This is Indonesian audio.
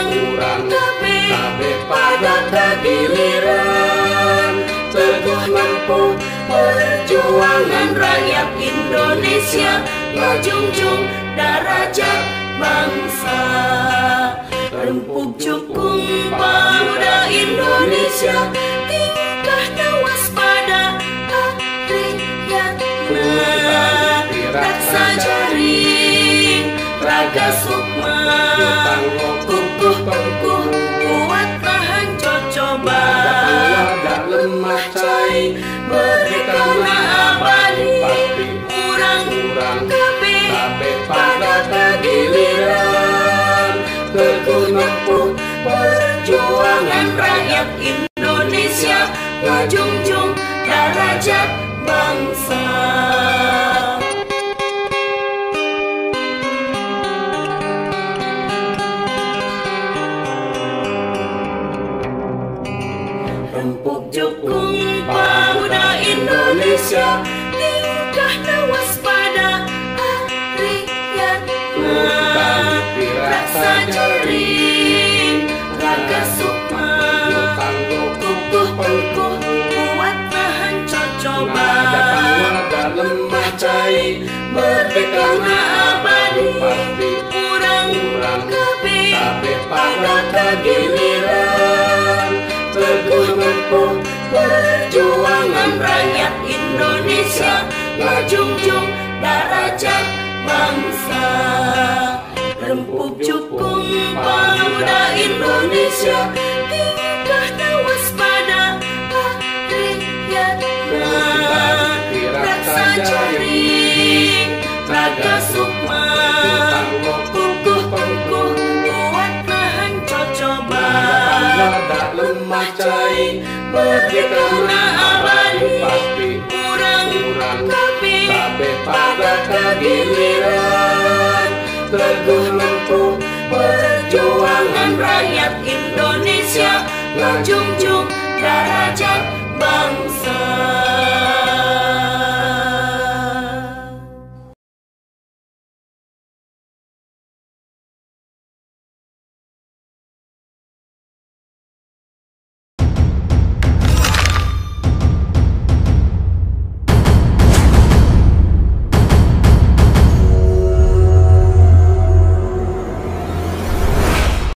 kabeh pada kegiliran, teguh menempuh perjuangan rakyat Indonesia, ngajungjung darajat bangsa. Rempuk jukung pemuda Indonesia, tingkahnya waspada hariatna, raksa jaring raga sukma, kukuh kuat tahan cocoba, tak lemah cai merdeka abadi, urang kabeh pada kegiliran, teguh menempuh perjuangan rakyat Indonesia, ngajungjung darajat bangsa. Rempuk jukung pemuda Indonesia, tingkahnya waspada hariatna, raksa jaring raga sukma, kukuh kuat tahan cocoba, tak lemah cai merdeka abadi, urang kabeh pada kegiliran, teguh menempuh perjuangan rakyat Indonesia, ngajungjung darajat bangsa. Rempuk jukung pemuda Indonesia, tingkahnya waspada hariatna, raksa jaring raga sukma, kukuh kuat tahan cocoba, tak lemah cai merdeka abadi, urang kabeh pada kegiliran, teguh menempuh perjuangan rakyat Indonesia, ngajungjung darajat bangsa.